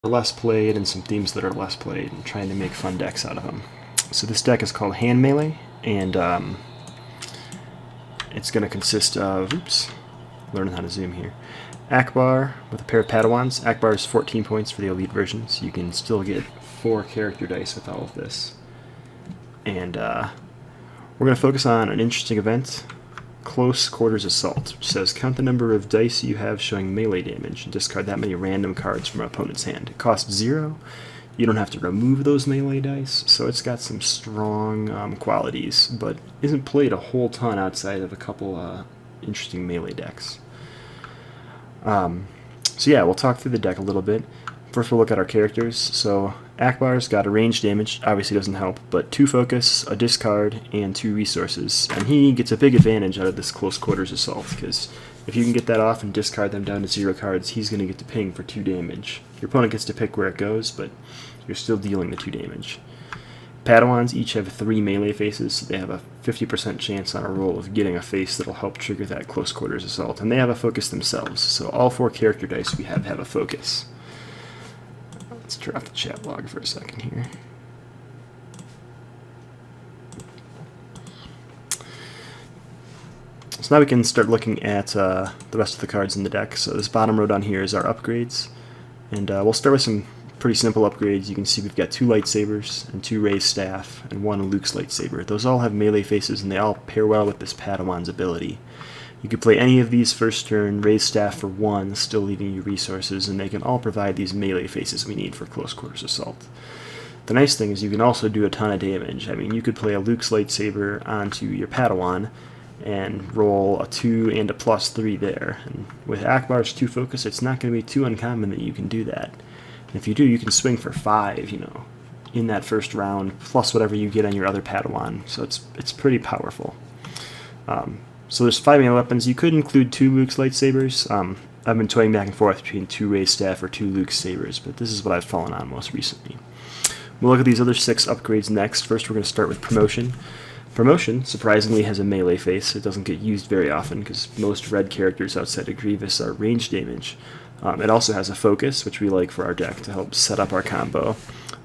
less played and some themes that are less played, and trying to make fun decks out of them. So this deck is called Hand Melee, and it's going to consist of, learning how to zoom here, Ackbar with a pair of Padawans. Ackbar is 14 points for the elite version, so you can still get 4 character dice with all of this. And we're going to focus on an interesting event, Close Quarters Assault, which says count the number of dice you have showing melee damage and discard that many random cards from an opponent's hand. It costs 0. You don't have to remove those melee dice, so it's got some strong qualities, but isn't played a whole ton outside of a couple interesting melee decks. So yeah, we'll talk through the deck a little bit. First we'll look at our characters. So Ackbar's got a range damage, obviously doesn't help, but 2 focus, a discard, and 2 resources. And he gets a big advantage out of this Close Quarters Assault, because if you can get that off and discard them down to 0 cards, he's going to get to ping for 2 damage. Your opponent gets to pick where it goes, but you're still dealing the 2 damage. Padawans each have 3 melee faces, so they have a 50% chance on a roll of getting a face that'll help trigger that Close Quarters Assault, and they have a focus themselves, so all 4 character dice we have a focus. Let's turn off the chat log for a second here. So now we can start looking at the rest of the cards in the deck. So this bottom row down here is our upgrades, and we'll start with some pretty simple upgrades. You can see we've got 2 lightsabers and 2 raised staff and 1 Luke's lightsaber. Those all have melee faces and they all pair well with this Padawan's ability. You could play any of these first turn, raise staff for 1, still leaving you resources, and they can all provide these melee faces we need for Close Quarters Assault. The nice thing is you can also do a ton of damage. I mean, you could play a Luke's lightsaber onto your Padawan and roll a 2 and a +3 there. And with Ackbar's 2 focus, it's not going to be too uncommon that you can do that. And if you do, you can swing for 5, in that first round, plus whatever you get on your other Padawan. So it's pretty powerful. So there's 5 melee weapons. You could include 2 Luke's lightsabers. I've been toying back and forth between 2 raised staff or 2 Luke's sabers, but this is what I've fallen on most recently. We'll look at these other 6 upgrades next. First, we're going to start with Promotion. Promotion, surprisingly, has a melee face. It doesn't get used very often because most red characters outside of Grievous are range damage. It also has a focus, which we like for our deck to help set up our combo.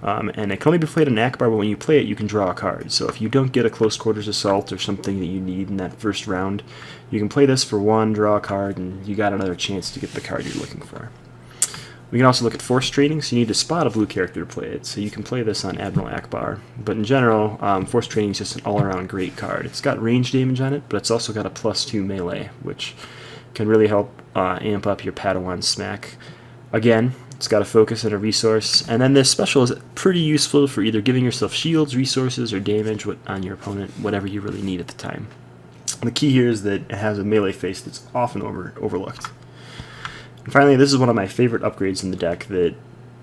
And it can only be played in Ackbar, but when you play it, you can draw a card. So if you don't get a Close Quarters Assault or something that you need in that first round, you can play this for 1, draw a card, and you got another chance to get the card you're looking for. We can also look at Force Training, so you need to spot a blue character to play it. So you can play this on Admiral Ackbar. But in general, Force Training is just an all-around great card. It's got range damage on it, but it's also got a +2 melee, which can really help amp up your Padawan smack. Again, it's got a focus and a resource, and then this special is pretty useful for either giving yourself shields, resources, or damage on your opponent, whatever you really need at the time. The key here is that it has a melee face that's often overlooked. And finally, this is one of my favorite upgrades in the deck that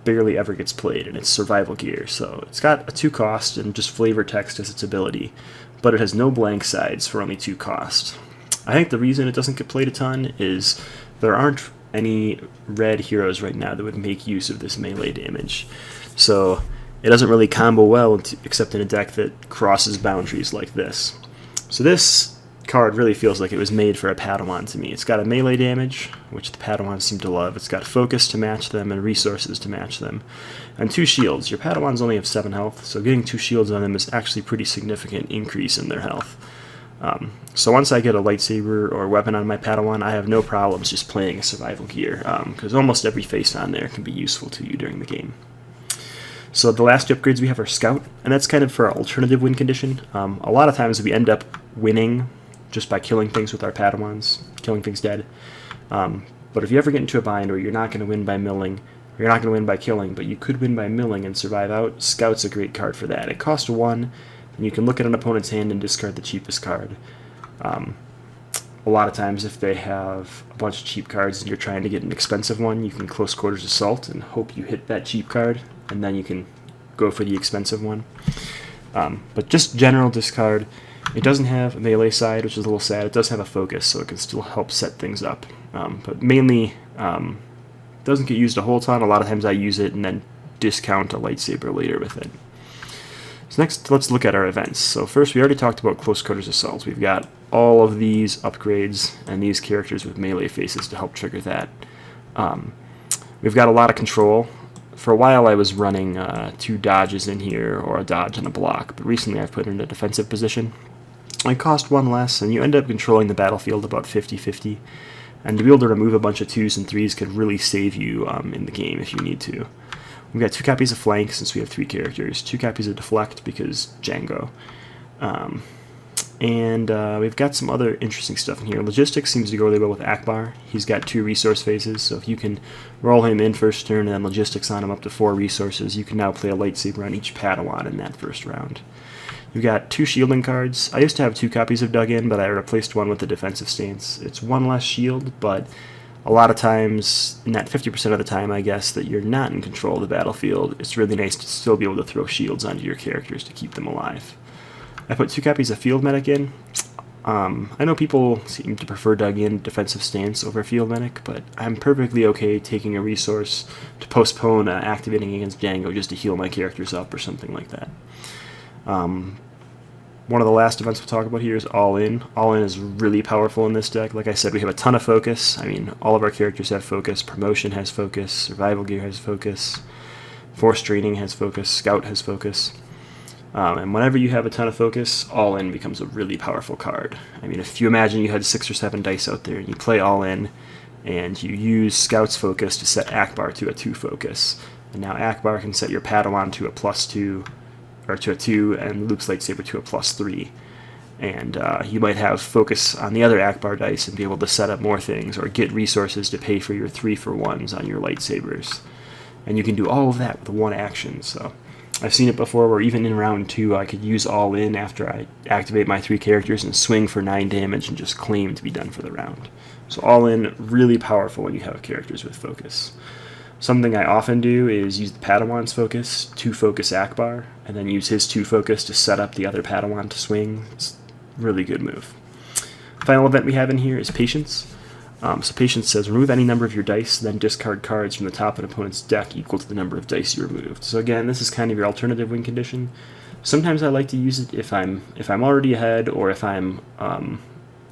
barely ever gets played, and it's Survival Gear. So it's got a 2 cost and just flavor text as its ability, but it has no blank sides for only 2 cost. I think the reason it doesn't get played a ton is there aren't any red heroes right now that would make use of this melee damage. So it doesn't really combo well except in a deck that crosses boundaries like this. So this card really feels like it was made for a Padawan to me. It's got a melee damage, which the Padawans seem to love. It's got focus to match them and resources to match them. And 2 shields. Your Padawans only have 7 health, so getting 2 shields on them is actually a pretty significant increase in their health. So once I get a lightsaber or weapon on my Padawan, I have no problems just playing a Survival Gear, because almost every face on there can be useful to you during the game. So the last 2 upgrades we have are Scout, and that's kind of for our alternative win condition. A lot of times we end up winning just by killing things with our Padawans, killing things dead. But if you ever get into a bind where you're not going to win by milling, or you're not going to win by killing, but you could win by milling and survive out, Scout's a great card for that. It costs 1, and you can look at an opponent's hand and discard the cheapest card. A lot of times if they have a bunch of cheap cards and you're trying to get an expensive one, you can Close Quarters Assault and hope you hit that cheap card, and then you can go for the expensive one. But just general discard. It doesn't have a melee side, which is a little sad. It does have a focus, so it can still help set things up. But mainly, doesn't get used a whole ton. A lot of times I use it and then discount a lightsaber later with it. So next, let's look at our events. So first, we already talked about Close Quarters Assault. We've got all of these upgrades and these characters with melee faces to help trigger that. We've got a lot of control. For a while I was running 2 dodges in here, or a dodge and a block, but recently I've put it in a defensive position. It cost 1 less, and you end up controlling the battlefield about 50-50. And to be able to remove a bunch of 2s and 3s could really save you in the game if you need to. We've got 2 copies of Flank since we have 3 characters, 2 copies of Deflect because Django. We've got some other interesting stuff in here. Logistics seems to go really well with Ackbar. He's got 2 resource phases, so if you can roll him in first turn and then Logistics on him up to 4 resources, you can now play a lightsaber on each Padawan in that first round. You've got 2 shielding cards. I used to have 2 copies of Dug In, but I replaced one with the defensive stance. It's 1 less shield, but a lot of times, in that 50% of the time, I guess, that you're not in control of the battlefield, it's really nice to still be able to throw shields onto your characters to keep them alive. I put 2 copies of Field Medic in. I know people seem to prefer Dug In defensive stance over Field Medic, but I'm perfectly okay taking a resource to postpone activating against Django just to heal my characters up or something like that. One of the last events we'll talk about here is All In. All In is really powerful in this deck. Like I said, we have a ton of focus. I mean, all of our characters have focus. Promotion has focus. Survival Gear has focus. Force Training has focus. Scout has focus. And whenever you have a ton of focus, All In becomes a really powerful card. I mean, if you imagine you had 6 or 7 dice out there and you play All In and you use Scout's focus to set Ackbar to a 2 focus, and now Ackbar can set your Padawan to a +2, or to a 2, and Luke's lightsaber to a +3. And you might have focus on the other Ackbar dice and be able to set up more things, or get resources to pay for your 3-for-1s on your lightsabers. And you can do all of that with 1 action, so I've seen it before where even in round 2 I could use All In after I activate my 3 characters and swing for 9 damage and just claim to be done for the round. So All In, really powerful when you have characters with focus. Something I often do is use the Padawan's focus to focus Ackbar, and then use his 2 focus to set up the other Padawan to swing. It's a really good move. Final event we have in here is Patience. So Patience says, remove any number of your dice, then discard cards from the top of an opponent's deck equal to the number of dice you removed. So again, this is kind of your alternative win condition. Sometimes I like to use it if I'm already ahead, or if I'm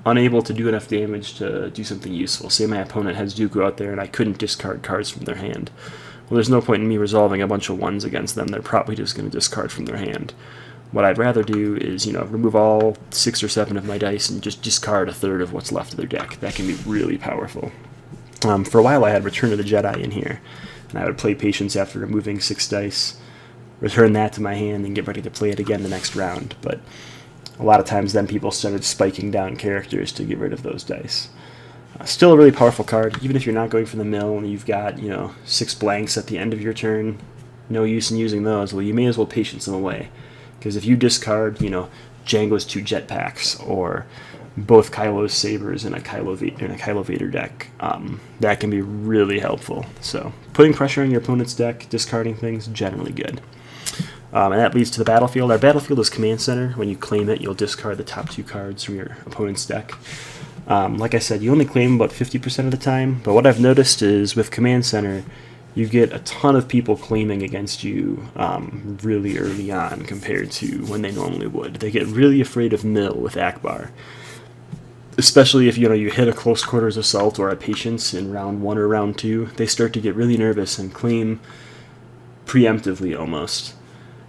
unable to do enough damage to do something useful. Say my opponent has Dooku out there and I couldn't discard cards from their hand. Well, there's no point in me resolving a bunch of 1s against them. They're probably just going to discard from their hand. What I'd rather do is, remove all 6 or 7 of my dice and just discard a third of what's left of their deck. That can be really powerful. For a while I had Return of the Jedi in here, and I would play Patience after removing 6 dice, return that to my hand, and get ready to play it again the next round. But a lot of times then people started spiking down characters to get rid of those dice. Still a really powerful card, even if you're not going for the mill and you've got, 6 blanks at the end of your turn. No use in using those. Well, you may as well Patience them away. Because if you discard, Django's 2 jetpacks, or both Kylo's sabers in a Kylo Vader deck, that can be really helpful. So putting pressure on your opponent's deck, discarding things, generally good. And that leads to the battlefield. Our battlefield is Command Center. When you claim it, you'll discard the top 2 cards from your opponent's deck. Like I said, you only claim about 50% of the time, but what I've noticed is with Command Center, you get a ton of people claiming against you really early on compared to when they normally would. They get really afraid of Mill with Ackbar, especially if you hit a close quarters assault or a Patience in round 1 or round 2. They start to get really nervous and claim preemptively almost.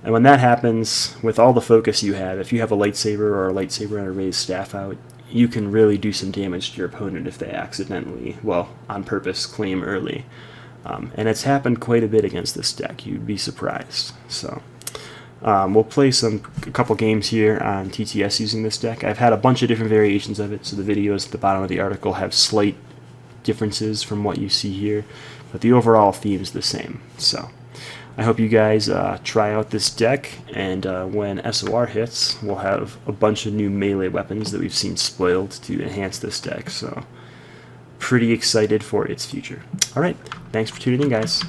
And when that happens, with all the focus you have, if you have a lightsaber or a lightsaber and a raised staff out, you can really do some damage to your opponent if they accidentally, well, on purpose, claim early. And it's happened quite a bit against this deck. You'd be surprised. So we'll play a couple games here on TTS using this deck. I've had a bunch of different variations of it, so the videos at the bottom of the article have slight differences from what you see here, but the overall theme is the same. So I hope you guys try out this deck, and when SOR hits, we'll have a bunch of new melee weapons that we've seen spoiled to enhance this deck. So pretty excited for its future. Alright, thanks for tuning in, guys.